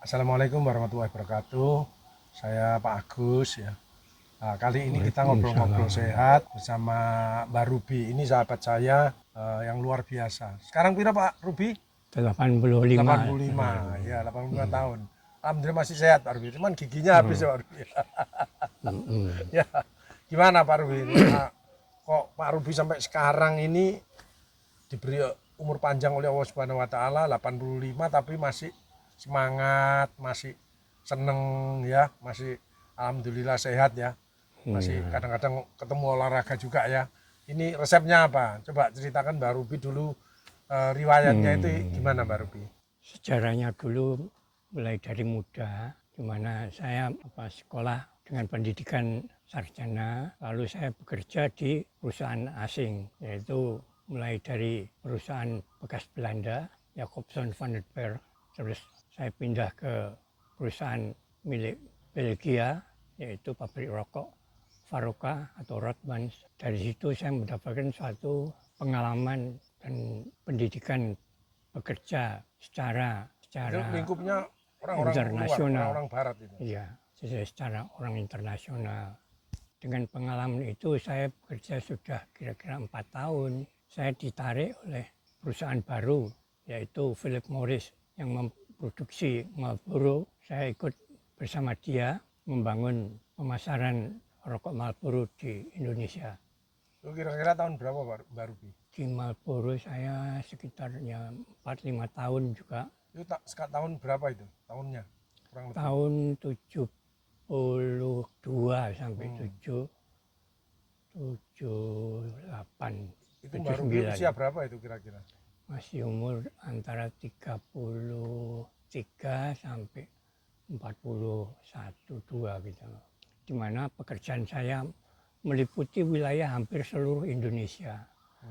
Assalamualaikum warahmatullahi wabarakatuh. Saya Pak Agus ya. Nah, kali ini kita ngobrol-ngobrol Waalaikumsalam. sehat bersama Mbak Ruby. Ini sahabat saya yang luar biasa. Sekarang pira Pak Ruby? 85. 85. Ya, 85 tahun. Alhamdulillah masih sehat Pak Ruby. Cuman giginya habis ya Pak Ruby. Ya, gimana Pak Ruby ini? Kok Pak Ruby sampai sekarang ini diberi umur panjang oleh Allah Subhanahu wa taala 85 tapi masih semangat, masih seneng ya, masih alhamdulillah sehat ya. Masih kadang-kadang ketemu olahraga juga ya. Ini resepnya apa? Coba ceritakan Mbak Ruby dulu riwayatnya itu gimana Mbak Ruby? Sejarahnya dulu mulai dari muda, di mana saya sekolah dengan pendidikan sarjana, lalu saya bekerja di perusahaan asing, yaitu mulai dari perusahaan bekas Belanda, Jacobson van der Berg, terus saya pindah ke perusahaan milik Belgia, yaitu pabrik rokok Varoka atau Rothmans. Dari situ saya mendapatkan suatu pengalaman dan pendidikan bekerja secara Itu lingkupnya orang-orang luar, internasional. orang-orang barat itu. Iya, secara orang internasional. Dengan pengalaman itu saya bekerja sudah kira-kira 4 tahun. Saya ditarik oleh perusahaan baru, yaitu Philip Morris yang memproduksi Marlboro. Saya ikut bersama dia membangun pemasaran rokok Marlboro di Indonesia. Itu kira-kira tahun berapa Mbak Ruby? Di Marlboro saya sekitarnya 4-5 tahun juga. Itu tahun berapa itu? Tahunnya? Kurang lebih. Tahun 72 sampai 78. Itu Mbak Ruby usia berapa itu kira-kira? Masih umur antara 33 sampai 41, 2 gitu. Di mana pekerjaan saya meliputi wilayah hampir seluruh Indonesia.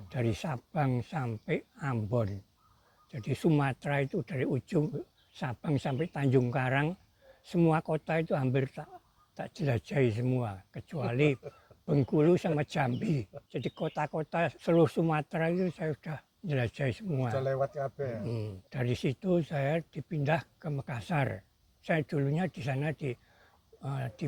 Dari Sabang sampai Ambon. Jadi Sumatera itu dari ujung Sabang sampai Tanjung Karang, semua kota itu hampir tak jelajahi semua, kecuali Bengkulu sama Jambi. Jadi kota-kota seluruh Sumatera itu saya sudah jelajahi semua. Sudah lewat kabeh ya? Dari situ saya dipindah ke Makassar. Saya dulunya di sana di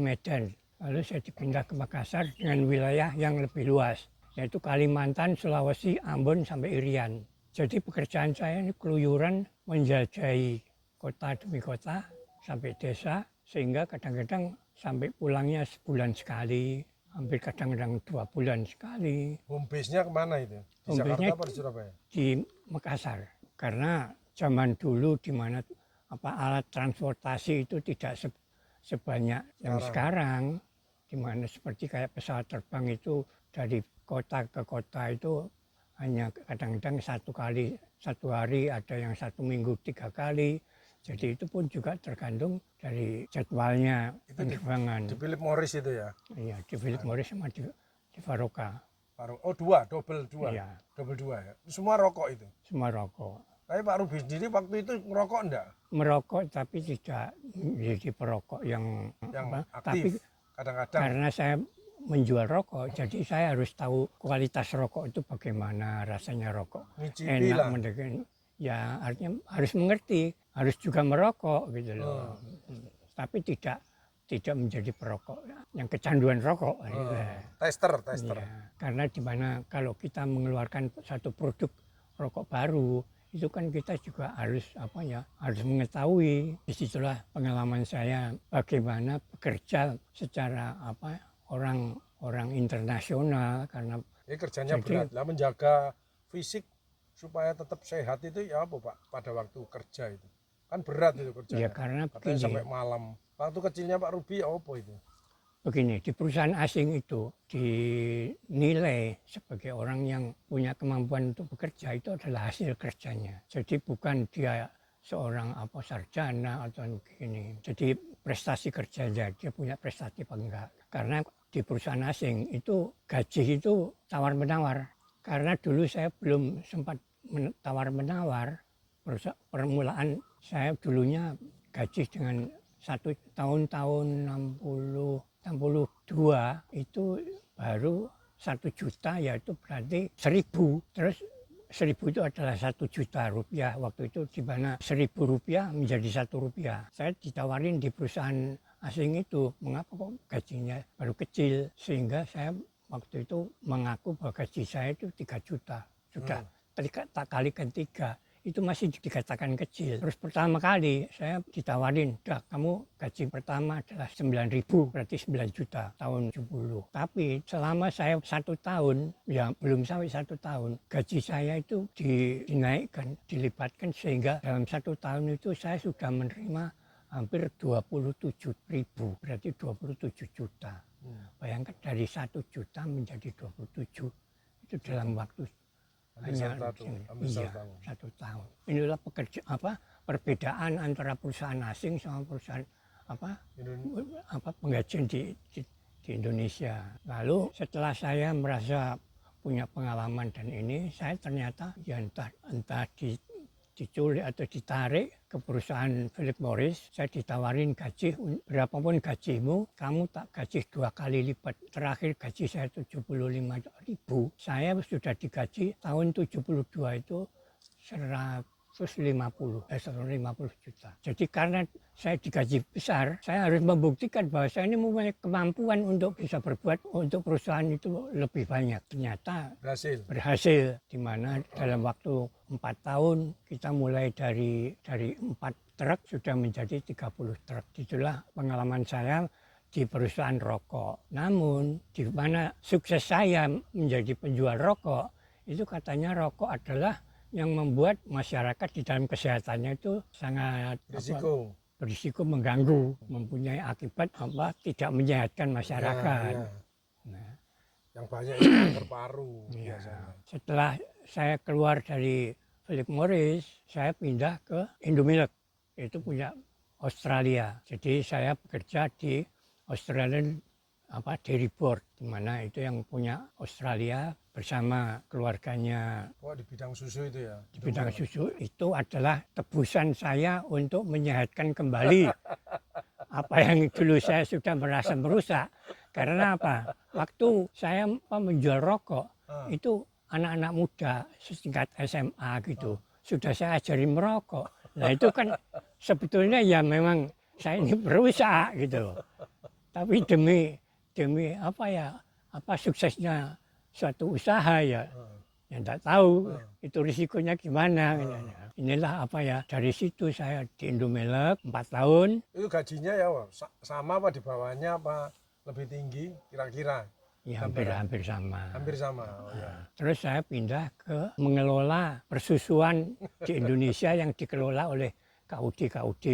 Medan. Lalu saya dipindah ke Makassar dengan wilayah yang lebih luas, yaitu Kalimantan, Sulawesi, Ambon, sampai Irian. Jadi pekerjaan saya ini keluyuran menjelajahi kota demi kota sampai desa, sehingga kadang-kadang sampai pulangnya sebulan sekali, hampir kadang-kadang 2 bulan sekali. Home base-nya kemana itu? Di Jakarta apa di Surabaya? Di Makassar. Karena zaman dulu di mana alat transportasi itu tidak sebanyak yang sekarang, di mana seperti kayak pesawat terbang itu dari kota ke kota itu hanya kadang-kadang satu hari, ada yang 1 minggu 3 kali. Jadi itu pun juga tergantung dari jadwalnya penerbangan. Di Philip Morris itu ya? Iya, di Philip Morris sama di Varoka. Oh double dua Iya. Double dua ya? Semua rokok itu? Semua rokok. Tapi Pak Ruby sendiri waktu itu ngerokok enggak? Merokok tapi tidak menjadi perokok yang aktif, tapi kadang-kadang. Karena saya menjual rokok, jadi saya harus tahu kualitas rokok itu bagaimana, rasanya rokok. Ngicipi Enak lah. Ya artinya harus mengerti, harus juga merokok gitu loh. Tapi tidak menjadi perokok yang kecanduan rokok. Tester. Ya, karena di mana kalau kita mengeluarkan satu produk rokok baru, itu kan kita juga harus harus mengetahui. Disitulah pengalaman saya bagaimana bekerja secara orang internasional, karena Ini kerjanya berat lah, menjaga fisik supaya tetap sehat itu ya apa Pak pada waktu kerja itu kan berat itu kerjanya. Ya karena katanya sampai malam. Waktu kecilnya Pak Ruby ya apa itu? Begini, di perusahaan asing itu dinilai sebagai orang yang punya kemampuan untuk bekerja itu adalah hasil kerjanya. Jadi bukan dia seorang sarjana atau begini. Jadi prestasi kerjanya, dia punya prestasi apa enggak. Karena di perusahaan asing itu gaji itu tawar-menawar. Karena dulu saya belum sempat tawar-menawar. Permulaan saya dulunya gaji dengan tahun 62 itu baru 1 juta, yaitu berarti 1.000. Terus 1000 itu adalah 1 juta rupiah. Waktu itu di mana 1000 rupiah menjadi 1 rupiah. Saya ditawarin di perusahaan asing itu, mengapa kok gajinya baru kecil, sehingga saya waktu itu mengaku bahwa gaji saya itu 3 juta. Sudah tak kalikan 3. Itu masih dikatakan kecil. Terus pertama kali saya ditawarin, "Dah, kamu gaji pertama adalah 9.000, berarti 9 juta tahun 70." Tapi selama saya 1 tahun, ya belum sampai 1 tahun, gaji saya itu dinaikkan, dilipatkan, sehingga dalam 1 tahun itu saya sudah menerima hampir 27.000, berarti 27 juta. Bayangkan dari 1 juta menjadi 27, itu dalam waktu hanya hampir 1 tahun. Inilah perbedaan antara perusahaan asing sama perusahaan penggajian di Indonesia. Lalu setelah saya merasa punya pengalaman dan ini, saya ternyata ya entah diculik atau ditarik ke perusahaan Philip Morris. Saya ditawarin gaji, berapapun gajimu, kamu tak gaji 2 kali lipat. Terakhir gaji saya 75.000. Saya sudah digaji tahun 72 itu 150 juta. Jadi karena saya digaji besar, saya harus membuktikan bahwa saya ini mempunyai kemampuan untuk bisa berbuat untuk perusahaan itu lebih banyak. Ternyata berhasil, di mana dalam waktu 4 tahun kita mulai dari 4 truk sudah menjadi 30 truk. Itulah pengalaman saya di perusahaan rokok. Namun di mana sukses saya menjadi penjual rokok, itu katanya rokok adalah yang membuat masyarakat di dalam kesehatannya itu sangat berisiko mengganggu, mempunyai akibat tidak menyehatkan masyarakat. Nah, yang banyak itu kanker paru. Setelah saya keluar dari Philip Morris, saya pindah ke Indomilk, itu punya Australia. Jadi saya bekerja di Australian Dairy Board, di mana itu yang punya Australia bersama keluarganya. Di bidang susu itu ya? Di bidang susu itu adalah tebusan saya untuk menyehatkan kembali apa yang dulu saya sudah merasa merusak. Karena apa? Waktu saya menjual rokok, itu anak-anak muda setingkat SMA gitu, sudah saya ajarin merokok. Nah itu kan sebetulnya ya memang saya ini merusak gitu. Tapi demi suksesnya suatu usaha ya tidak tahu itu risikonya gimana. Inilah dari situ saya di Indomilk 4 tahun. Itu gajinya ya sama apa di bawahnya apa lebih tinggi kira-kira? Ya hampir sama. Hampir sama. Terus saya pindah ke mengelola persusuan di Indonesia yang dikelola oleh KUD,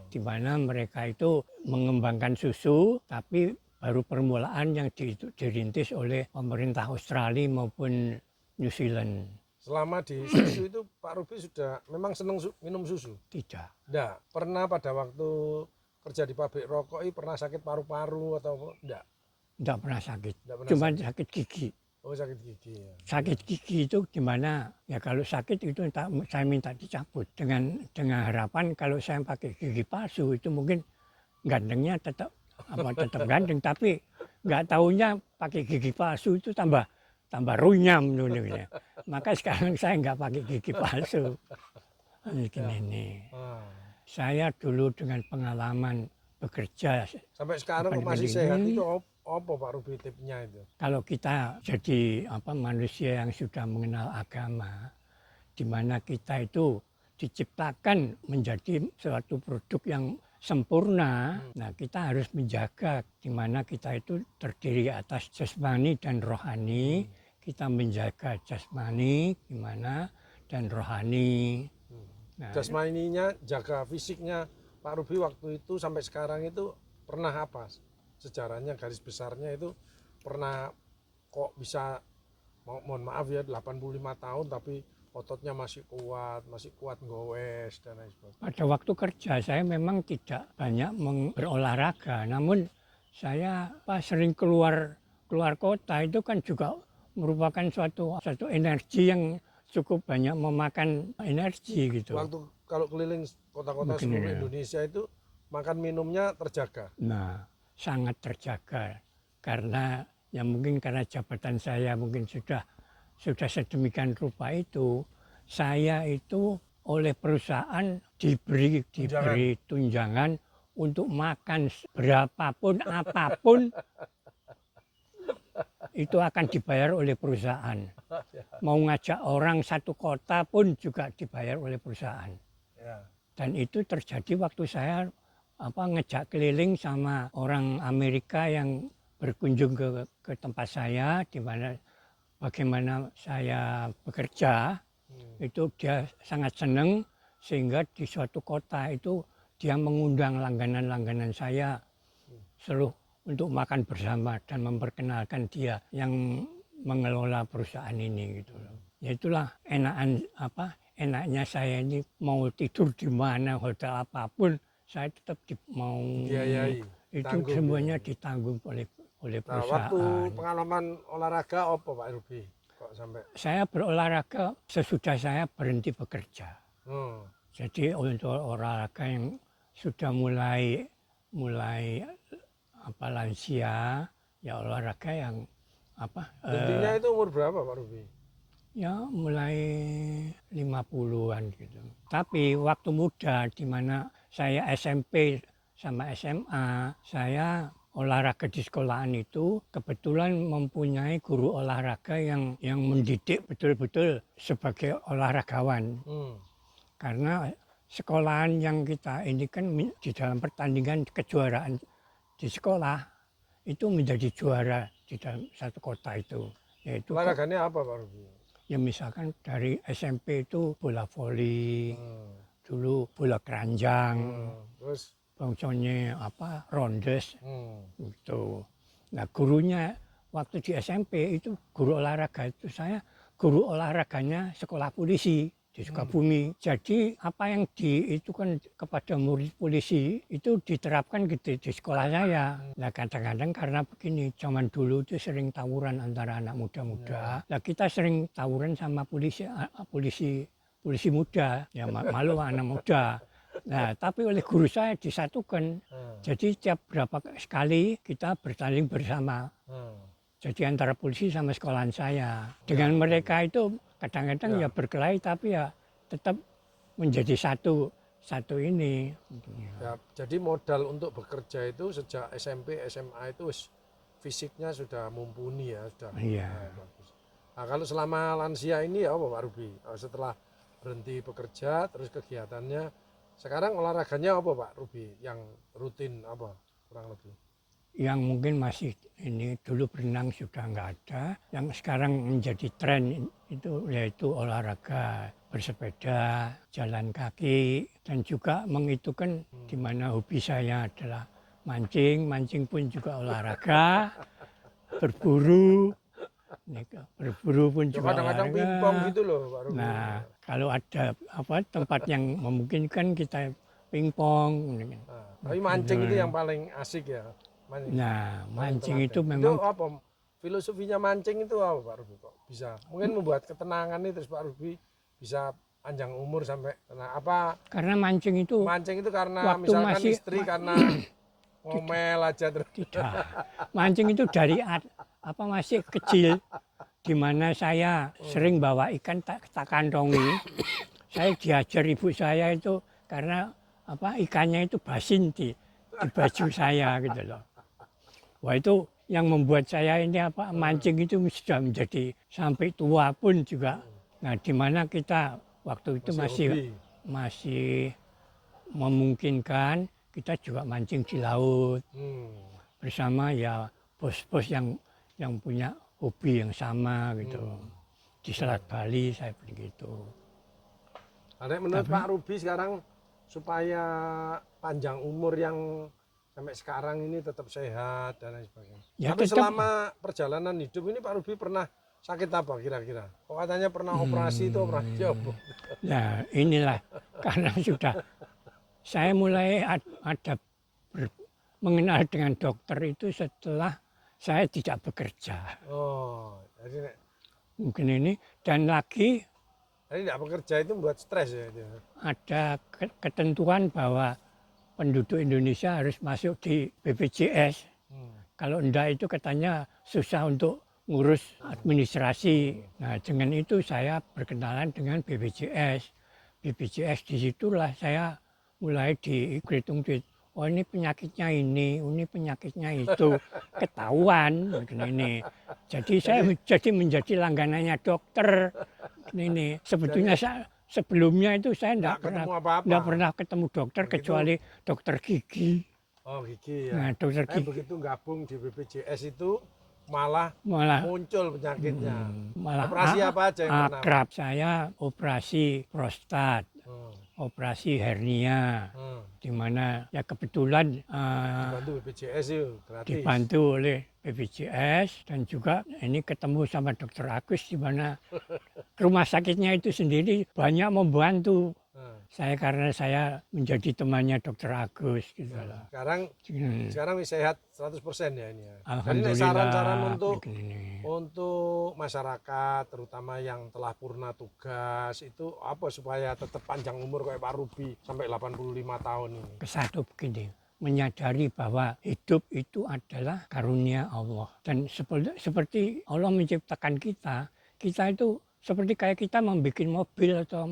di mana mereka itu mengembangkan susu, tapi baru permulaan yang dirintis oleh pemerintah Australia maupun New Zealand. Selama di susu itu Pak Ruby sudah memang senang minum susu? Tidak. Tidak. Pernah pada waktu kerja di pabrik rokok ini pernah sakit paru-paru atau tidak? Tidak pernah sakit. Cuma sakit gigi. Oh, sakit gigi ya. Sakit gigi itu gimana? Ya kalau sakit itu saya minta dicabut dengan harapan kalau saya pakai gigi palsu itu mungkin gantengnya tetap ganteng, tapi nggak tahunya pakai gigi palsu itu tambah runyam dulunya. Maka sekarang saya nggak pakai gigi palsu. Ini. Saya dulu dengan pengalaman bekerja. Sampai sekarang masih sehat itu apa Pak Ruby tipnya itu? Kalau kita jadi manusia yang sudah mengenal agama, di mana kita itu diciptakan menjadi suatu produk yang sempurna. Nah, kita harus menjaga di mana kita itu terdiri atas jasmani dan rohani. Kita menjaga jasmani gimana dan rohani. Nah, jasmaninya, jaga fisiknya Pak Ruby waktu itu sampai sekarang itu pernah apa? Sejarahnya garis besarnya itu pernah kok bisa mohon maaf ya 85 tahun tapi ototnya masih kuat ngowes dan lain sebagainya. Pada waktu kerja saya memang tidak banyak berolahraga, namun saya sering keluar kota itu kan juga merupakan suatu energi yang cukup banyak memakan energi gitu. Waktu kalau keliling kota-kota seluruh Indonesia itu makan minumnya terjaga? Nah, sangat terjaga karena ya mungkin karena jabatan saya mungkin sudah sudah sedemikian rupa itu, saya itu oleh perusahaan diberi tunjangan untuk makan berapapun apapun itu akan dibayar oleh perusahaan. Mau ngajak orang satu kota pun juga dibayar oleh perusahaan. Ya. Dan itu terjadi waktu saya ngejak keliling sama orang Amerika yang berkunjung ke tempat saya, di mana bagaimana saya bekerja. Itu dia sangat senang, sehingga di suatu kota itu dia mengundang langganan-langganan saya seluruh untuk makan bersama dan memperkenalkan dia yang mengelola perusahaan ini gitu loh. Ya itulah enaknya saya ini mau tidur di mana, hotel apapun, saya tetap mau Biayai, itu semuanya ditanggung oleh Nah, perusahaan. waktu pengalaman olahraga apa Pak Ruby? Kok sampai? Saya berolahraga sesudah saya berhenti bekerja. Jadi untuk olahraga yang sudah mulai lansia, ya olahraga yang Berhentinya itu umur berapa Pak Ruby? ya mulai 50-an gitu. Tapi waktu muda, di mana saya SMP sama SMA, saya olahraga di sekolahan itu kebetulan mempunyai guru olahraga yang mendidik betul-betul sebagai olahragawan. Karena sekolahan yang kita ini kan di dalam pertandingan kejuaraan di sekolah itu menjadi juara di dalam satu kota itu. Yaitu olahraganya apa Pak Ruby? Ya misalkan dari SMP itu bola voli, dulu bola keranjang, terus bangsonya rondes, gitu. Nah gurunya waktu di SMP itu guru olahraga itu saya guru olahraganya sekolah polisi di Sukabumi. Jadi apa yang itu kan kepada murid polisi itu diterapkan gitu di sekolah saya. Nah kadang-kadang karena begini, zaman dulu itu sering tawuran antara anak muda-muda. Nah kita sering tawuran sama polisi muda, ya malu anak muda. Nah tapi oleh guru saya disatukan. Jadi tiap berapa sekali kita bertanding bersama. Jadi antara polisi sama sekolahan saya. Dengan mereka itu kadang-kadang ya berkelahi, tapi ya tetap menjadi satu ini. Ya, jadi modal untuk bekerja itu sejak SMP, SMA itu fisiknya sudah mumpuni ya, sudah. Iya. Bagus. Nah, kalau selama lansia ini ya apa Pak Ruby? Setelah berhenti bekerja, terus kegiatannya, sekarang olahraganya apa Pak Ruby? Yang rutin apa kurang lebih? Yang mungkin masih ini dulu berenang sudah nggak ada. Yang sekarang menjadi tren itu yaitu olahraga bersepeda, jalan kaki, dan juga menghitungkan di mana hobi saya adalah mancing pun juga olahraga, berburu pun juga kadang-kadang olahraga. pingpong gitu loh Pak Ruby. Nah kalau ada tempat yang memungkinkan kita pingpong. Tapi mancing itu yang paling asik ya. Mancing itu memang itu apa filosofinya mancing itu apa Pak Ruby kok bisa mungkin membuat ketenangan nih terus Pak Ruby bisa panjang umur sampai apa? Karena mancing itu karena misalkan istri karena ngomel aja terus. Tidak. Mancing itu dari masih kecil, di mana saya sering bawa ikan tak kantongi. Saya diajar ibu saya itu karena ikannya itu basin di baju saya gitu loh. Wah itu yang membuat saya ini mancing itu sudah menjadi sampai tua pun juga. Nah di mana kita waktu itu masih memungkinkan kita juga mancing di laut bersama ya bos-bos yang punya hobi yang sama gitu. Di Selat Bali saya begitu. Menurut Pak Ruby sekarang supaya panjang umur yang sampai sekarang ini tetap sehat dan lain sebagainya. Ya, tapi selama perjalanan hidup ini Pak Ruby pernah sakit apa kira-kira? Kok katanya pernah operasi itu operasi apa? Nah inilah karena sudah saya mulai mengenal dengan dokter itu setelah saya tidak bekerja. Jadi mungkin ini dan lagi. Jadi tidak bekerja itu membuat stres ya? Ada ketentuan bahwa penduduk Indonesia harus masuk di BPJS. Kalau enggak itu katanya susah untuk ngurus administrasi. Nah, dengan itu saya berkenalan dengan BPJS. BPJS disitulah saya mulai dihitung duit. Oh ini penyakitnya ini penyakitnya itu, ketahuan ini. Jadi saya jadi menjadi langganannya dokter. Ini sebetulnya sebelumnya itu saya Nggak ketemu apa-apa. pernah ketemu dokter Begitu. kecuali dokter gigi. Oh gigi ya. Nah, dokter gigi Begitu gabung di BPJS itu malah malah muncul penyakitnya. malah Operasi apa aja yang pernah? akrab. Saya operasi prostat, Hmm. operasi hernia, di mana ya kebetulan Dibantu BPJS itu gratis. dibantu oleh BPJS dan juga ini ketemu sama Dokter Agus, di mana rumah sakitnya itu sendiri banyak membantu saya karena saya menjadi temannya Dokter Agus gitu loh. Sekarang sehat 100% ya ini ya. Jadi Alhamdulillah. saran-saran begini. untuk masyarakat terutama yang telah purna tugas itu apa supaya tetap panjang umur kayak Pak Ruby sampai 85 tahun ini? Kesatu begini, menyadari bahwa hidup itu adalah karunia Allah. Dan seperti Allah menciptakan kita itu seperti kayak kita membuat mobil atau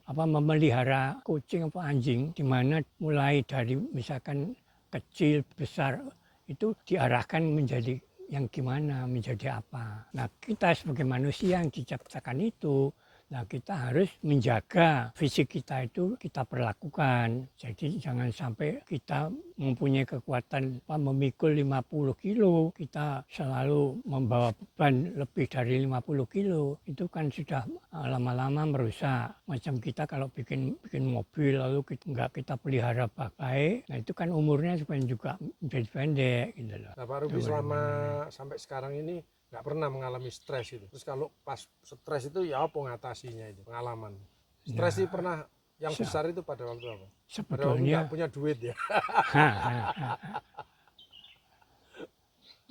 memelihara kucing atau anjing, di mana mulai dari misalkan kecil, besar, itu diarahkan menjadi yang gimana, menjadi apa. Nah, kita sebagai manusia yang diciptakan itu, nah kita harus menjaga fisik kita itu kita perlakukan. Jadi jangan sampai kita mempunyai kekuatan memikul 50 kilo, kita selalu membawa beban lebih dari 50 kilo. Itu kan sudah lama-lama merusak. Macam kita kalau bikin mobil lalu kita pelihara baik, nah itu kan umurnya juga menjadi pendek gitu loh. Nah, Pak Ruby selama sampai sekarang ini nggak pernah mengalami stres itu. Terus kalau pas stres itu ya apa ngatasinya itu pengalaman? Stres itu pernah yang besar itu pada waktu apa? Pada waktu nggak punya duit ya.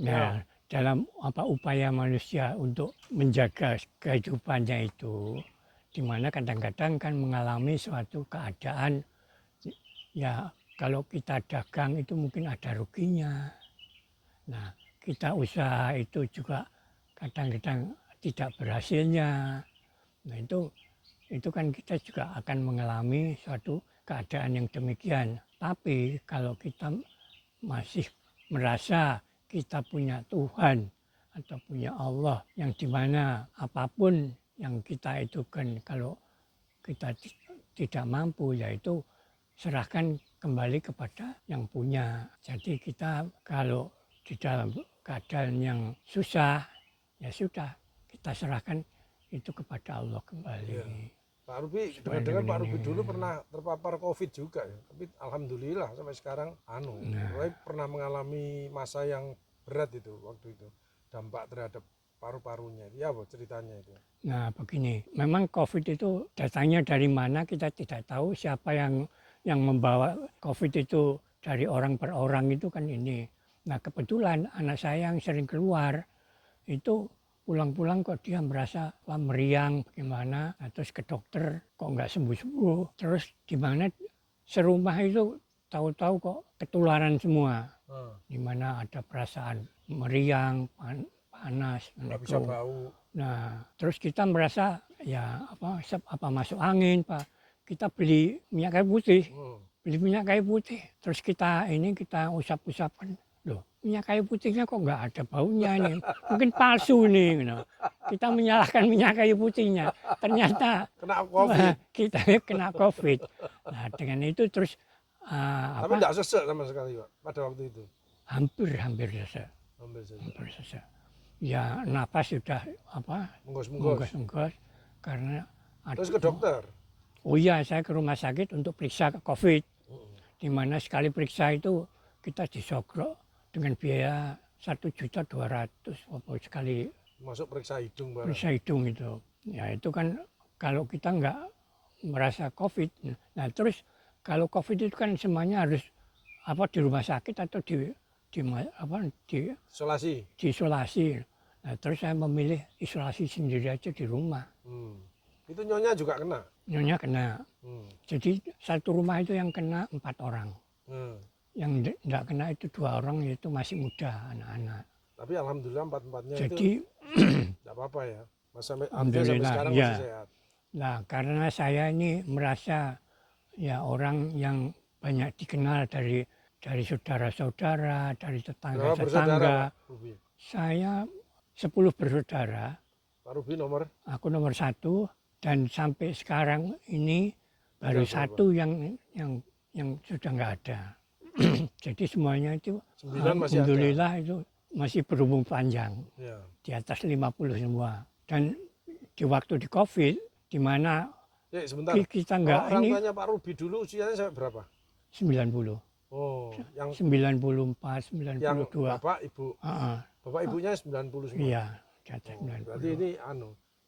Nah, dalam upaya manusia untuk menjaga kehidupannya itu, di mana kadang-kadang kan mengalami suatu keadaan ya kalau kita dagang itu mungkin ada ruginya. Nah, kita usaha itu juga kadang-kadang tidak berhasilnya. Nah itu kan kita juga akan mengalami suatu keadaan yang demikian. Tapi kalau kita masih merasa kita punya Tuhan atau punya Allah yang dimana apapun yang kita itu kan kalau kita tidak mampu yaitu serahkan kembali kepada yang punya. Jadi kita kalau di dalam keadaan yang susah, ya sudah kita serahkan itu kepada Allah kembali. Ya. Pak Ruby, dengar-dengar Pak Ruby dulu pernah terpapar COVID juga ya, tapi alhamdulillah sampai sekarang Roy pernah mengalami masa yang berat itu waktu itu, dampak terhadap paru-parunya. Ya apa ceritanya itu? Nah begini, memang COVID itu datangnya dari mana kita tidak tahu, siapa yang membawa COVID itu dari orang per orang itu kan ini. Nah kebetulan anak saya yang sering keluar itu pulang-pulang kok dia merasa meriang bagaimana, nah, terus ke dokter kok nggak sembuh-sembuh, terus di mana serumah itu tahu-tahu kok ketularan semua, di mana ada perasaan meriang, panas, nggak bisa bau. Nah terus kita merasa ya apa masuk angin Pak, kita beli minyak kayu putih. Beli minyak kayu putih, terus kita usap-usapkan, loh minyak kayu putihnya kok nggak ada baunya nih, mungkin palsu nih, gitu. Kita menyalahkan minyak kayu putihnya, ternyata kena COVID. Kita kena COVID. Nah dengan itu terus tapi nggak sesek sama sekali Pak pada waktu itu? Hampir sesek. Ya napas sudah menggos-menggos karena terus ke dokter? Oh iya, saya ke rumah sakit untuk periksa COVID. Di mana sekali periksa itu kita disogrok dengan biaya 1.200.000 sekali. Masuk periksa hidung Pak? Periksa hidung itu. Ya itu kan kalau kita nggak merasa COVID. Nah terus kalau COVID itu kan semuanya harus di rumah sakit atau di isolasi. Diisolasi. Nah terus saya memilih isolasi sendiri aja di rumah. Itu nyonya juga kena? Nyonya kena. Jadi satu rumah itu yang kena 4 orang. Yang tidak kena itu 2 orang, yaitu masih muda, anak-anak. Tapi alhamdulillah empat-empatnya itu Jadi enggak apa-apa ya. Mas sampai sampai alhamdulillah sekarang ya. masih sehat. Nah, karena saya ini merasa ya orang yang banyak dikenal dari saudara-saudara, dari Berapa bersaudara, tetangga-tetangga. Pak Ruby? Saya 10 bersaudara, Pak Ruby nomor aku nomor 1 dan sampai sekarang ini baru tinggal berapa? satu yang sudah nggak ada. Jadi semuanya itu 9 masih ada. alhamdulillah itu masih berumur panjang, Ya. di atas 50 semua. Dan di waktu di COVID, di mana Sebentar. kita nggak Orang ini tuanya Pak Ruby dulu usianya sampai berapa? 90, Oh, yang 94, 92. Bapak Ibu. Heeh, Bapak Ibunya 90 semua. iya, di atas Oh, berarti 90. ini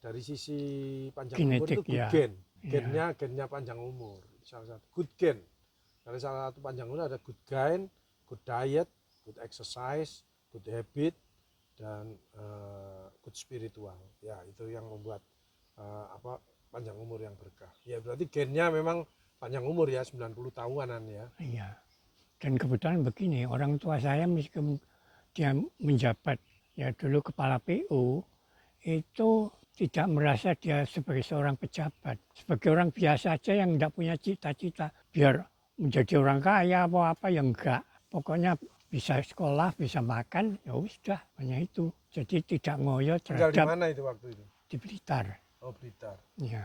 dari sisi panjang Genetik, umur itu good ya. gen. Iya. Gennya panjang umur. Salah satu good gen. Dari salah satu panjang umur ada good gain, good diet, good exercise, good habit, dan good spiritual. Ya, itu yang membuat panjang umur yang berkah. Ya, berarti gennya memang panjang umur ya, 90 tahunan ya. Iya. Dan kebetulan begini, orang tua saya meskipun dia menjabat ya dulu kepala PU, itu tidak merasa dia sebagai seorang pejabat. Sebagai orang biasa aja yang tidak punya cita-cita biar menjadi orang kaya apa ya enggak. Pokoknya bisa sekolah, bisa makan, ya sudah, hanya itu. Jadi tidak ngoyo Tinggal di terhadap mana itu waktu itu? di Blitar. Oh, Blitar. Ya.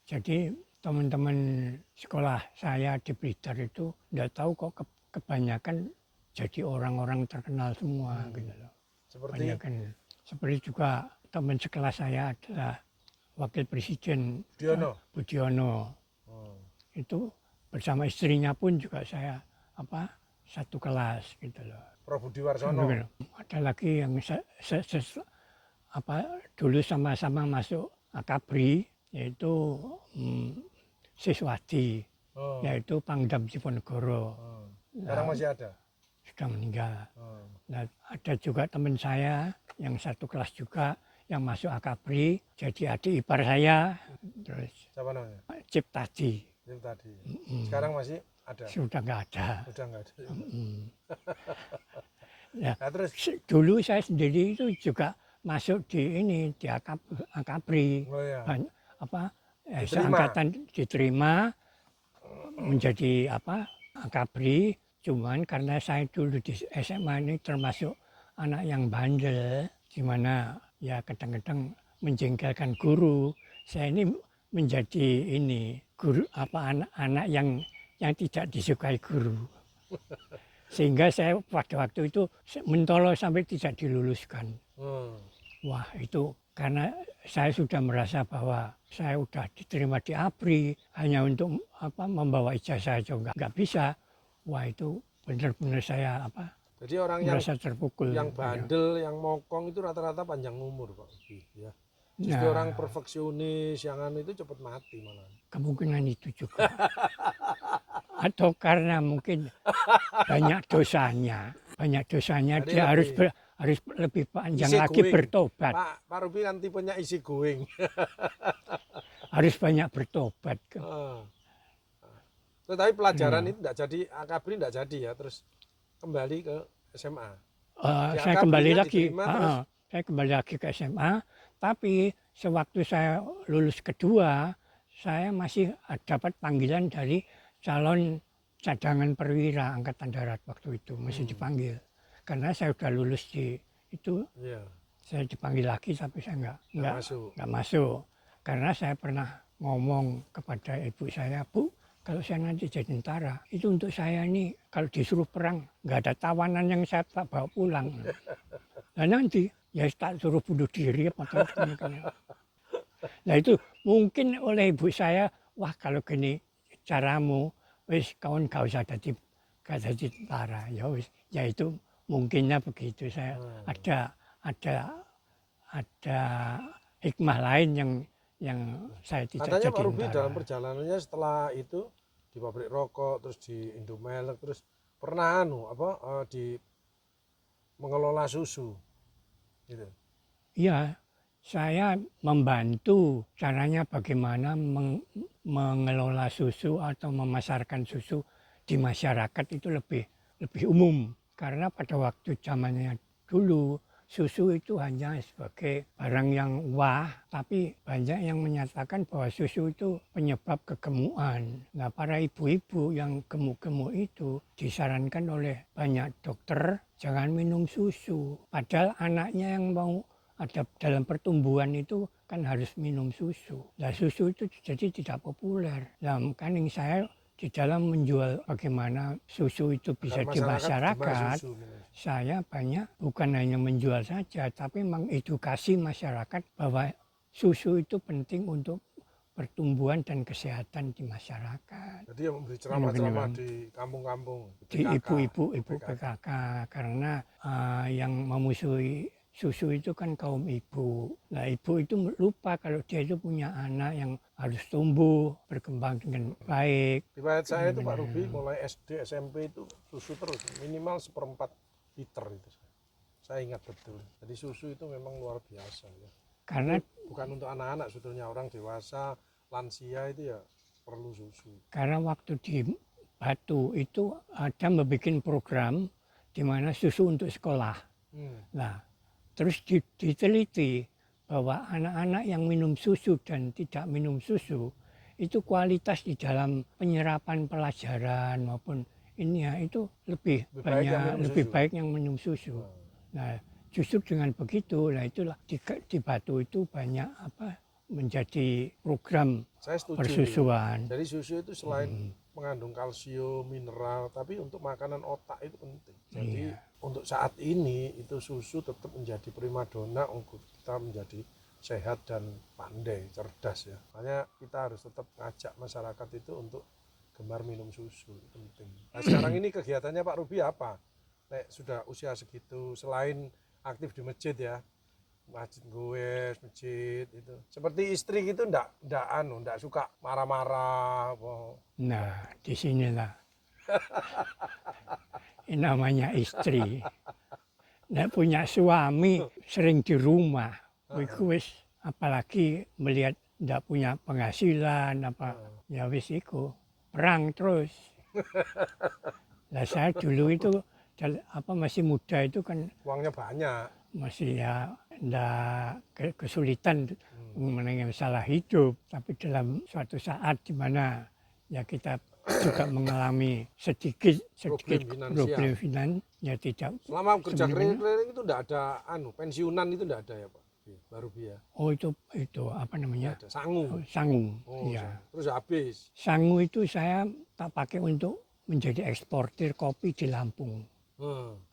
Jadi teman-teman sekolah saya di Blitar itu nggak tahu kok kebanyakan jadi orang-orang terkenal semua gitu loh. Seperti Kebanyakan. Seperti juga teman sekelas saya adalah Wakil Presiden Budiono. Oh. Itu bersama istrinya pun juga saya satu kelas gitu loh. Prof Budi Warsono. Ada lagi yang dulu sama-sama masuk Akabri, yaitu Siswati, yaitu Pangdam Diponegoro. Sekarang masih ada? Sudah meninggal. Nah, ada juga teman saya yang satu kelas juga yang masuk Akabri, jadi adik ipar saya. Terus siapa namanya? Ciptadi. Ciptadi. Sekarang masih ada? Sudah nggak ada. Sudah nggak ada. Ya, nah, terus dulu saya sendiri itu juga masuk di Akabri. oh, ya. Seangkatan diterima menjadi Akabri. Cuman karena saya dulu di SMA ini termasuk anak yang bandel, di mana ya kadang-kadang menjengkelkan guru. Saya ini menjadi guru anak-anak yang tidak disukai guru. Sehingga saya pada waktu itu mentolo sampai tidak diluluskan. Wah, itu karena saya sudah merasa bahwa saya sudah diterima di ABRI hanya untuk membawa ijazah saja nggak bisa. Wah, itu benar-benar saya jadi orang merasa terpukul. Yang bandel, yang mokong itu rata-rata panjang umur, Pak. Ya. Justru orang perfeksionis yang itu cepat mati malah. Kemungkinan itu juga. Atau karena mungkin banyak dosanya jadi dia harus lebih panjang lagi bertobat. Pak Ruby kan tipenya easy going. Harus banyak bertobat. Tetapi pelajaran itu enggak jadi, Akabri enggak jadi ya, terus kembali ke SMA. Saya kembali lagi. Saya kembali lagi ke SMA, tapi sewaktu saya lulus kedua, saya masih dapat panggilan dari calon cadangan perwira Angkatan Darat waktu itu, masih dipanggil. Karena saya sudah lulus di itu, saya dipanggil lagi tapi saya nggak masuk. Karena saya pernah ngomong kepada ibu saya, Bu, kalau saya nanti jadi tentara, itu untuk saya ini kalau disuruh perang, nggak ada tawanan yang saya tak bawa pulang. Nah nanti, ya tak suruh bunuh diri apa Nah itu mungkin oleh ibu saya, wah kalau gini caramu, wis kawan gak usah jadi tentara. Ya itu mungkinnya begitu. Saya ada hikmah lain yang saya tidak katanya jadi Pak Ruby tentara. dalam perjalanannya setelah itu di pabrik rokok, terus di Indomelek, terus pernah mengelola susu gitu. Iya, saya membantu caranya bagaimana mengelola susu atau memasarkan susu di masyarakat itu lebih umum. Karena pada waktu zamannya dulu susu itu hanya sebagai barang yang wah, tapi banyak yang menyatakan bahwa susu itu penyebab kegemukan. Nah, para ibu-ibu yang gemuk-gemuk itu disarankan oleh banyak dokter jangan minum susu. Padahal anaknya yang mau ada dalam pertumbuhan itu kan harus minum susu. Nah, susu itu jadi tidak populer. Nah, kan yang saya di dalam menjual bagaimana susu itu bisa di masyarakat, saya banyak bukan hanya menjual saja, tapi mengedukasi masyarakat bahwa susu itu penting untuk pertumbuhan dan kesehatan di masyarakat. Jadi yang memberi ceramah-ceramah di kampung-kampung, Di ibu-ibu PKK, karena yang memusuhi susu itu kan kaum ibu. Nah, ibu itu lupa kalau dia itu punya anak yang harus tumbuh, berkembang dengan baik. Riwayat saya itu Pak Ruby mulai SD, SMP itu susu terus, minimal 1/4 liter itu. Saya ingat betul. Jadi susu itu memang luar biasa ya. Karena bukan untuk anak-anak, sebetulnya orang dewasa, lansia itu ya perlu susu. Karena waktu di Batu itu ada membuat program di mana susu untuk sekolah. Nah, terus diteliti bahwa anak-anak yang minum susu dan tidak minum susu itu kualitas di dalam penyerapan pelajaran maupun ini ya itu lebih baik yang minum susu. Nah, justru dengan begitu, nah itulah di Batu itu banyak menjadi program persusuan. Jadi susu itu selain mengandung kalsium, mineral, tapi untuk makanan otak itu penting. Jadi untuk saat ini itu susu tetap menjadi primadona untuk kita menjadi sehat dan pandai, cerdas ya. Makanya kita harus tetap ngajak masyarakat itu untuk gemar minum susu, itu penting. Nah, sekarang ini kegiatannya Pak Ruby apa? Nek sudah usia segitu, selain aktif di masjid ya, masjid gue, masjid itu. Seperti istri gitu ndak suka marah-marah. Nah, di sinilah ini namanya istri. Ndak punya suami sering di rumah. Wis apalagi melihat ndak punya penghasilan ya wis iku perang terus. Lah saya dulu itu masih muda itu kan uangnya banyak. Masih ya ndak kesulitan mengenai masalah hidup, tapi dalam suatu saat di mana ya kita juga mengalami sedikit problem finansial ya tidak. Selama kerja keliling itu enggak ada pensiunan itu enggak ada ya Pak? Baru ya. Oh itu apa namanya? Ada. Sangu. Sangu. Oh, ya. Terus habis. Sangu itu saya tak pakai untuk menjadi eksportir kopi di Lampung.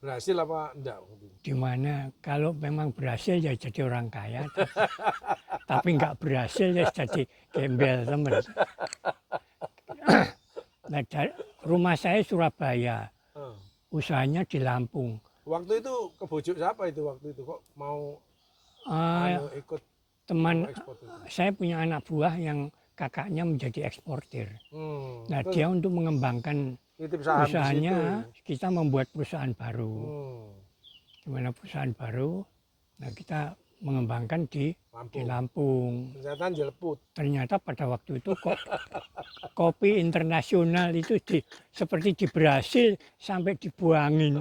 Berhasil apa enggak? Di mana kalau memang berhasil ya jadi orang kaya, tapi enggak berhasil ya jadi gembel teman. Nah, rumah saya Surabaya, usahanya di Lampung. Waktu itu kebujuk siapa itu waktu itu kok mau ikut teman saya punya anak buah yang kakaknya menjadi eksportir. Nah, dia untuk mengembangkan usahanya kita membuat perusahaan baru. Gimana perusahaan baru? Nah, kita mengembangkan di Lampung. Ternyata pada waktu itu kok kopi internasional itu seperti di Brasil sampai dibuangin.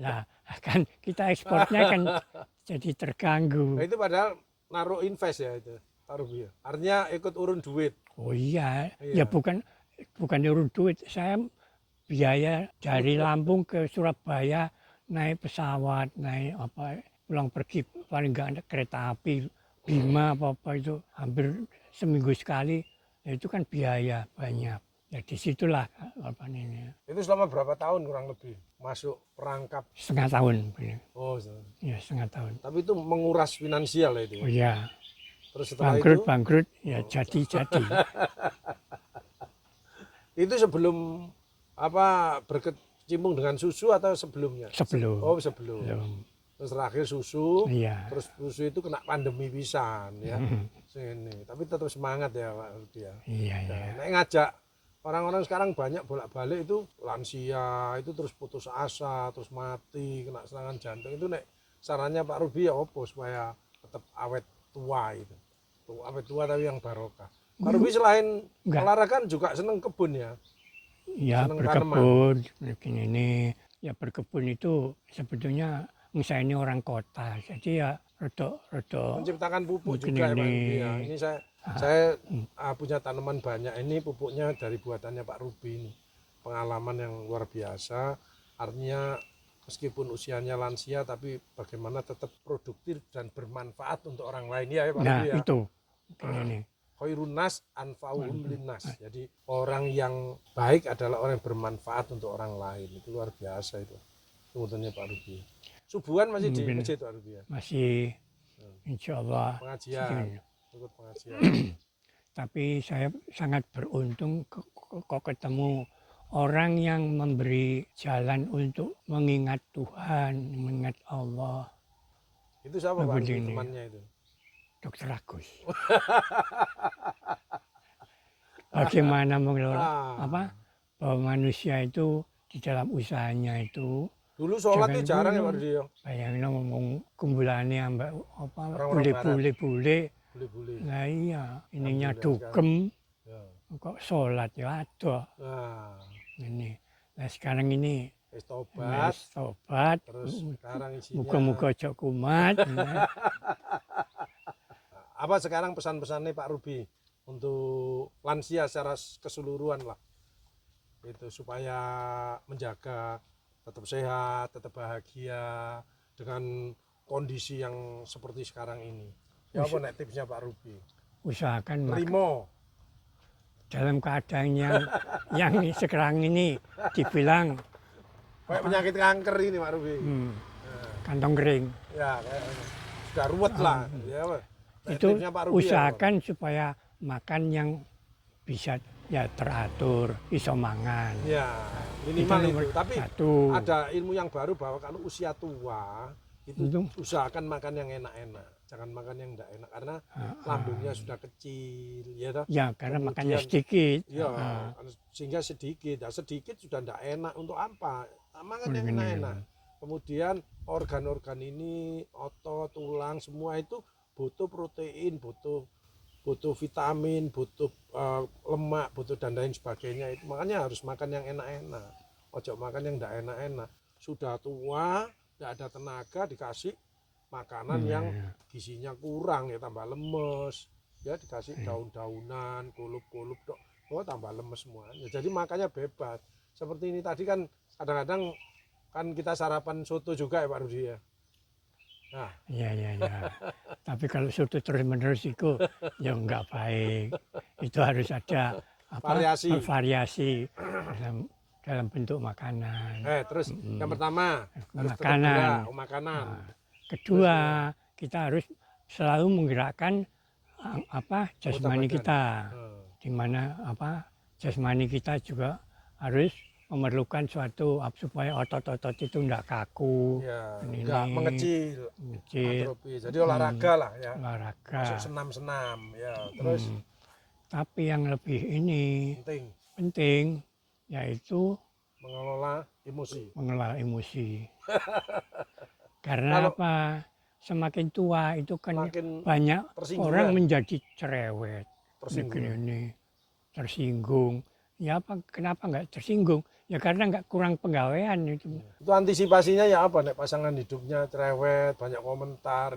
Nah, kan kita ekspornya kan jadi terganggu. Nah, itu padahal naruh invest ya itu, taruh ya. Artinya ikut urun duit. Oh iya. Ya bukan urun duit. Saya biaya dari Lampung ke Surabaya naik pesawat, naik pulang pergi paling nggak ada kereta api Bima apa itu hampir seminggu sekali. Ya, itu kan biaya banyak. Ya disitulah ini. Itu selama berapa tahun kurang lebih masuk perangkap? Setengah tahun. Oh, ya setengah tahun. Tapi itu menguras finansial ya itu. Oh iya. Terus setelah bangkrut ya jadi. Itu sebelum berkecimpung dengan susu atau sebelumnya? Sebelum. Oh sebelum. Terus terakhir susu. Iya. Terus susu itu kena pandemi pisan ya. Sini. Tapi tetap semangat ya Pak Rudi ya. Iya. Nah, ngajak orang-orang sekarang banyak bolak-balik itu lansia itu terus putus asa, terus mati, kena serangan jantung itu sarannya Pak Ruby ya opo supaya tetap awet tua itu. Awet tua tapi yang barokah. Pak Ruby selain olahraga juga seneng kebun ya. Ya berkebun, begini ya berkebun itu sebetulnya saya ini orang kota, jadi ya rodok Menciptakan pupuk mungkin juga ya Pak ini. Ruby ya. Ini saya punya tanaman banyak, ini pupuknya dari buatannya Pak Ruby ini. Pengalaman yang luar biasa, artinya meskipun usianya lansia tapi bagaimana tetap produktif dan bermanfaat untuk orang lain ya Pak Nah Ruby ya. itu mungkin ini. Khairun nas anfa'uhum linnas. Jadi orang yang baik adalah orang yang bermanfaat untuk orang lain. Itu luar biasa itu. Sebutannya Pak Ruby. Subuhan masih di Mungkin. masjid Pak Ruby ya. Masih insya Allah. Pengajian, ikut pengajian. Tapi saya sangat beruntung kok ketemu orang yang memberi jalan untuk mengingat Tuhan, mengingat Allah. Itu siapa Pak Ruby Begini. temannya itu? Dokter Agus. Bagaimana mengelola bahwa manusia itu di dalam usahanya itu Dulu sholat itu jarang ya Pak dulu. Ruby ya. Bayangin ngomong kumpulannya mbak apa Orang-orang bule. Boleh-boleh. Nah iya, ininya Alhamdulillah dugem Ya. kok sholat ya ada Nah, ini. Nah sekarang ini tobat. wis tobat, Terus sekarang isinya muga-muga ojo kumat. apa sekarang pesan-pesannya Pak Ruby untuk lansia secara keseluruhan lah, itu supaya menjaga tetap sehat, tetap bahagia dengan kondisi yang seperti sekarang ini. Ya apa nek tipsnya Pak Ruby? Usahakan Rimo. dalam keadaan yang sekarang ini dibilang Kayak penyakit kanker ini Pak Ruby. kantong kering. Ya kayak sudah ruwet lah. Ya, apa? Nek Itu tipsnya Pak Ruby apa? usahakan supaya makan yang bisa ya teratur, iso mangan. Ya, minimal nomor itu. Tapi satu. ada ilmu yang baru bahwa kalau usia tua itu usahakan makan yang enak-enak, jangan makan yang tidak enak karena lambungnya sudah kecil, ya toh. Ya karena Kemudian, makannya sedikit. Ya, sehingga sedikit, nah, sedikit sudah tidak enak untuk apa? Makan yang enak-enak. Kemudian organ-organ ini, otot, tulang, semua itu butuh protein, butuh vitamin, butuh lemak, butuh dan lain sebagainya. Itu makanya harus makan yang enak-enak. Ojo makan yang tidak enak-enak. Sudah tua, tidak ada tenaga, dikasih makanan yang gizinya kurang, ya tambah lemes. Ya dikasih daun-daunan, kulup-kulup, tambah lemes semuanya. Jadi makannya bebas. Seperti ini tadi kan kadang-kadang kan kita sarapan soto juga ya Pak Rudi ya. Nah, Iya. Tapi kalau soto terus-menerus itu ya enggak baik. Itu harus ada variasi dalam bentuk makanan. Terus yang pertama harus makanan. Kedua, kita harus selalu menggerakkan jasmani kita. Di mana jasmani kita juga harus memerlukan suatu supaya otot-otot itu enggak kaku, enggak mengecil. Atrofi. Jadi olahraga lah ya. Olahraga. Masuk senam-senam ya. Terus tapi yang lebih penting yaitu mengelola emosi. Karena semakin tua itu kan banyak orang menjadi cerewet, tersinggung. Ya kenapa nggak tersinggung? Ya karena nggak kurang penggawean itu. Itu antisipasinya ya apa? Nek pasangan hidupnya cerewet, banyak komentar.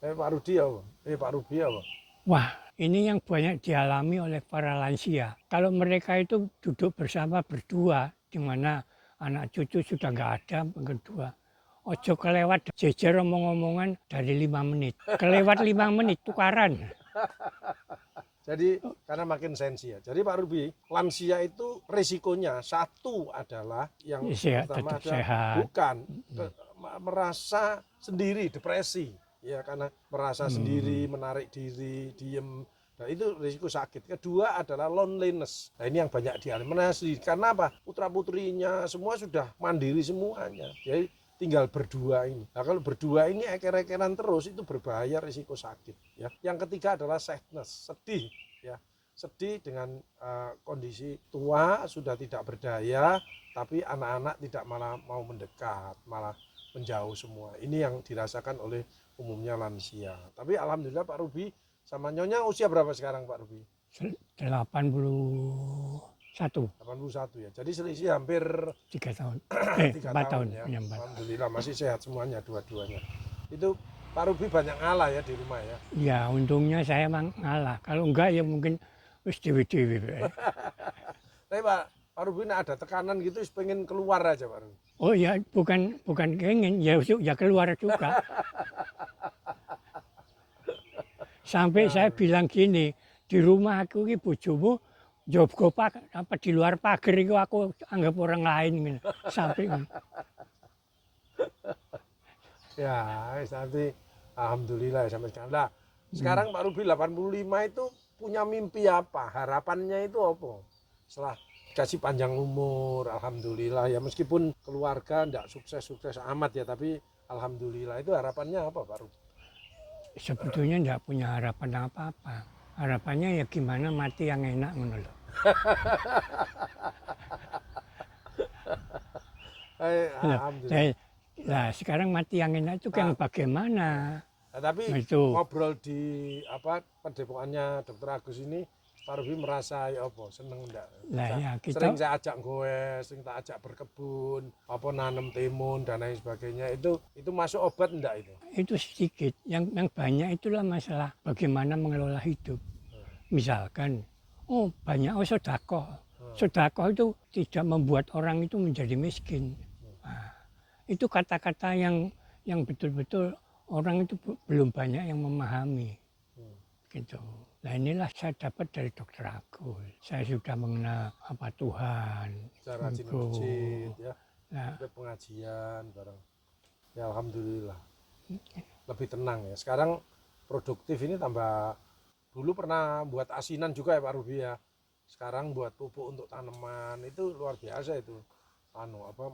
Pak Rudi apa? Pak Ruby apa? Wah, ini yang banyak dialami oleh para lansia. Kalau mereka itu duduk bersama berdua, di mana anak cucu sudah nggak ada, berdua. Ojo kelewat jejer omong-omongan dari 5 menit. Kelewat 5 menit tukaran. Jadi karena makin sensi ya. Jadi Pak Ruby, lansia itu resikonya satu adalah yang pertama bukan merasa sendiri, depresi. Ya karena merasa sendiri, menarik diri, diem. Nah itu risiko sakit. Kedua adalah loneliness. Nah ini yang banyak dialami. Karena apa? Putra-putrinya semua sudah mandiri semuanya. Jadi tinggal berdua ini. Nah kalau berdua ini eker-ekeran terus itu berbahaya, risiko sakit. Ya. Yang ketiga adalah sadness, sedih. Ya. Sedih dengan kondisi tua, sudah tidak berdaya, tapi anak-anak tidak malah mau mendekat, malah menjauh semua. Ini yang dirasakan oleh umumnya lansia. Tapi alhamdulillah Pak Ruby sama Nyonya usia berapa sekarang Pak Ruby? 89. 81 ya. Jadi selisih hampir 3 tahun. 3 4 tahun tahun. ya. Ya, 4. Alhamdulillah masih sehat semuanya dua-duanya. Itu Pak Ruby banyak ngalah ya di rumah ya. Ya, untungnya saya emang ngalah. Kalau enggak ya mungkin wis dewe-dewe. Tapi Pak Ruby ini ada tekanan gitu, pengen keluar aja Pak Ruby. Oh ya, bukan ingin, ya keluar juga. Sampai saya bilang gini, di rumah aku ini bojomu jogo apa di luar pagar itu aku anggap orang lain gitu. Sampai Ya, nanti alhamdulillah ya sampai sekarang. Nah, sekarang Pak Ruby 85 itu punya mimpi apa? Harapannya itu apa? Setelah kasih panjang umur, alhamdulillah ya meskipun keluarga enggak sukses-sukses amat ya, tapi alhamdulillah itu harapannya apa Pak Ruby? sebetulnya enggak punya harapan apa-apa. Harapannya ya gimana mati yang enak ngono loh. Alhamdulillah. Nah, sekarang mati yang enak itu yang bagaimana? Nah, tapi itu ngobrol di apa padepokannya Dr. Agus ini, Pak Ruby merasa ya apa seneng enggak? Nah, ya kita Sering saya ajak goes, sering tak ajak berkebun, apa nanam timun dan lain sebagainya. Itu masuk obat enggak itu? itu sedikit. Yang banyak itulah masalah bagaimana mengelola hidup. Misalkan, banyak sedekah. Sedekah itu tidak membuat orang itu menjadi miskin. Nah, itu kata-kata yang betul-betul orang itu belum banyak yang memahami. Gitu. Nah inilah saya dapat dari Dr. Agus. Saya sudah mengenal apa Tuhan. Cara rajin Itu. masjid ya, Nah, sampai pengajian bareng. Ya alhamdulillah. Lebih tenang ya. Sekarang produktif ini tambah. Dulu pernah buat asinan juga ya Pak Ruby ya. Sekarang buat pupuk untuk tanaman itu luar biasa itu.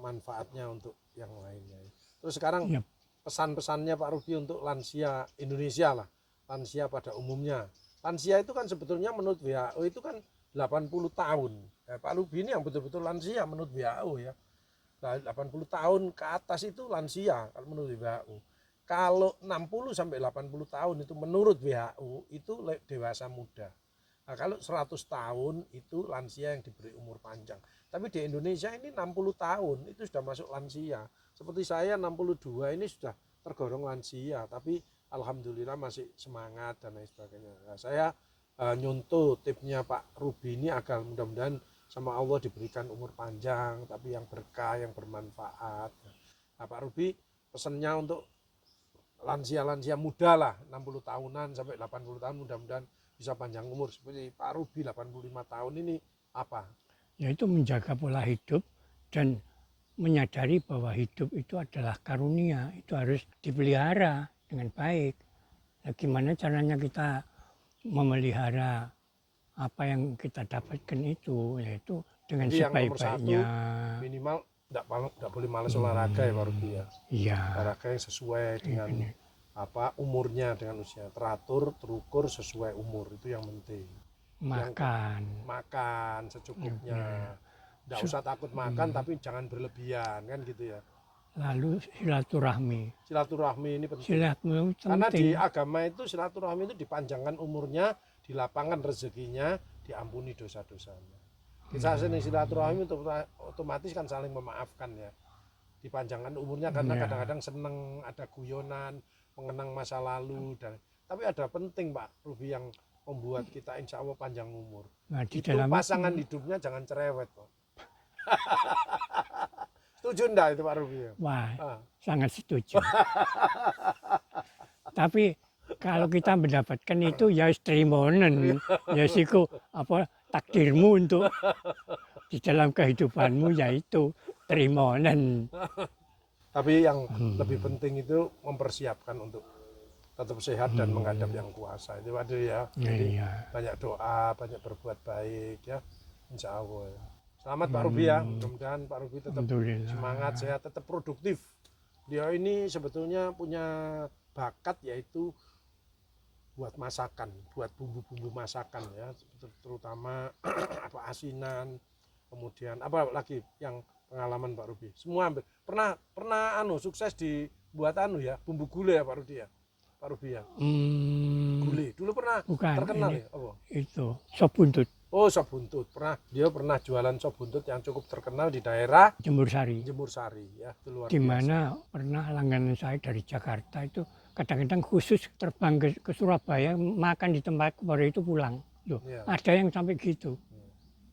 Manfaatnya untuk yang lainnya. Terus sekarang ya, pesan-pesannya Pak Ruby untuk lansia Indonesia lah. Lansia pada umumnya. Lansia itu kan sebetulnya menurut WHO itu kan 80 tahun. Pak Ruby ini yang betul-betul lansia menurut WHO ya. Nah, 80 tahun ke atas itu lansia kalau menurut WHO. Kalau 60 sampai 80 tahun itu menurut WHO itu dewasa muda. Nah, kalau 100 tahun itu lansia yang diberi umur panjang. Tapi di Indonesia ini 60 tahun itu sudah masuk lansia. Seperti saya 62 ini sudah tergolong lansia, tapi alhamdulillah masih semangat dan lain sebagainya. Nah, saya nyontoh tipnya Pak Ruby ini agar mudah-mudahan sama Allah diberikan umur panjang, tapi yang berkah, yang bermanfaat. Nah, Pak Ruby pesannya untuk lansia-lansia muda lah, 60 tahunan sampai 80 tahun mudah-mudahan bisa panjang umur. Seperti Pak Ruby 85 tahun ini apa? yaitu menjaga pola hidup dan menyadari bahwa hidup itu adalah karunia. Itu harus dipelihara dengan baik. Nah, gimana caranya kita memelihara apa yang kita dapatkan itu, yaitu dengan sebaik-baiknya. Minimal tidak boleh malas olahraga ya Pak Ruby ya. Iya. Olahraga yang sesuai dengan umurnya, dengan usia, teratur, terukur sesuai umur, itu yang penting. Makan secukupnya. Tidak usah takut makan tapi jangan berlebihan kan gitu ya. Lalu silaturahmi ini penting. Karena di agama itu silaturahmi itu dipanjangkan umurnya, dilapangkan rezekinya, diampuni dosa-dosanya. Kita sini silaturahmi otomatis kan saling memaafkan ya. Dipanjangkan umurnya karena kadang-kadang seneng, ada guyonan, mengenang masa lalu tapi ada penting Pak Ruby yang membuat kita insya Allah panjang umur. Nah, itu pasangan hidupnya jangan cerewet Pak. Setuju enggak itu Pak Ruby? Wah, sangat setuju. Tapi kalau kita mendapatkan itu ya trimonen, ya siku apa takdirmu untuk di dalam kehidupanmu yaitu trimonen. Tapi yang lebih penting itu mempersiapkan untuk tetap sehat dan menghadap yang kuasa. Itu waduh ya. Jadi banyak doa, banyak berbuat baik ya. Insya Allah ya. Selamat Pak Ruby ya. Mudah-mudahan Pak Ruby tetap semangat, sehat, tetap produktif. Dia ini sebetulnya punya bakat yaitu buat masakan, buat bumbu-bumbu masakan ya, terutama apa asinan, kemudian apa lagi yang pengalaman Pak Ruby. Semua hampir pernah sukses dibuat ya, bumbu gulai ya Pak Ruby ya. Pak Ruby ya. Gulai dulu pernah bukan, terkenal ini, ya. Apa? Itu sop buntut. Oh, sop buntut. Dia pernah jualan sop buntut yang cukup terkenal di daerah Jemur Sari. Jemur Sari ya, itu luar Di biasa. mana pernah langganan saya dari Jakarta itu kadang-kadang khusus terbang ke Surabaya makan di tempat baru itu pulang. Loh, Iya. ada yang sampai gitu.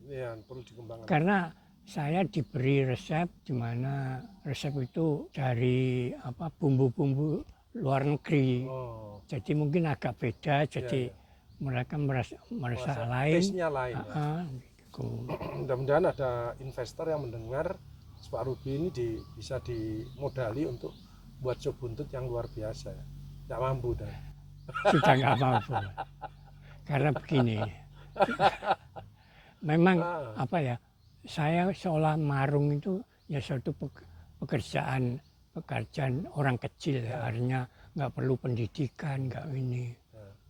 Ini yang perlu dikembangkan. Karena saya diberi resep di mana resep itu dari bumbu-bumbu luar negeri. Oh, Jadi mungkin agak beda. Jadi iya. mereka merasa lain. Taste-nya lain ya. Gitu. Mudah-mudahan ada investor yang mendengar Pak Ruby ini bisa dimodali untuk buat sop buntut yang luar biasa ya. Nggak mampu dah. Sudah nggak mampu. Karena begini, memang saya seolah marung itu ya suatu pekerjaan orang kecil ya, artinya nggak perlu pendidikan, nggak ini.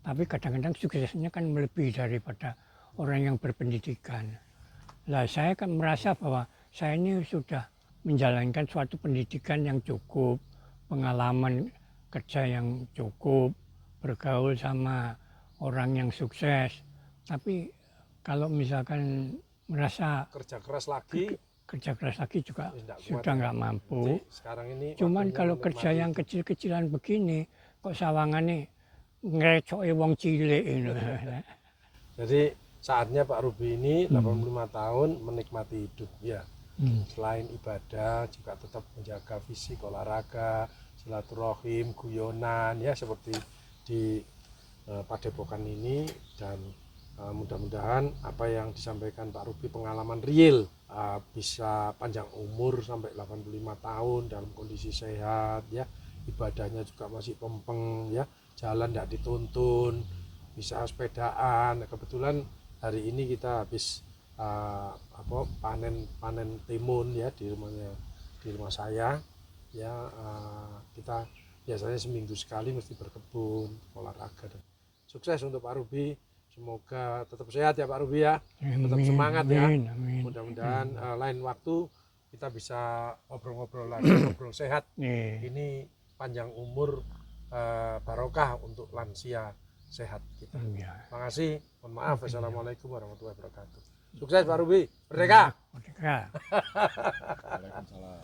Tapi kadang-kadang suksesnya kan melebihi daripada orang yang berpendidikan. Nah, saya kan merasa bahwa saya ini sudah menjalankan suatu pendidikan yang cukup, pengalaman kerja yang cukup, bergaul sama orang yang sukses. Tapi kalau misalkan merasa Kerja keras lagi juga kuat sudah ya. nggak mampu. Sekarang ini Cuman waktunya kalau menikmati kerja yang itu. kecil-kecilan begini, kok sawangannya ngerecoke wong cilik ini. Jadi saatnya Pak Ruby ini 85 tahun menikmati hidup ya. Selain ibadah juga tetap menjaga fisik, olahraga, silaturahim, guyonan ya seperti di Padepokan ini. Dan mudah-mudahan apa yang disampaikan Pak Ruby pengalaman real, bisa panjang umur sampai 85 tahun dalam kondisi sehat ya, ibadahnya juga masih pempeng ya, jalan tidak dituntun, bisa sepedaan. Kebetulan hari ini kita habis panen timun ya di rumah saya ya. Kita biasanya seminggu sekali mesti berkebun, olahraga. Dan sukses untuk Pak Ruby, semoga tetap sehat ya Pak Ruby ya, tetap semangat ya. Mudah-mudahan lain waktu kita bisa ngobrol-ngobrol lagi, ngobrol sehat. Ini panjang umur, barokah untuk lansia sehat kita. Terima kasih. Mohon maaf. Assalamualaikum warahmatullahi wabarakatuh. Sukses Pak Ruby. Merdeka. Merdeka. Waalaikumsalam.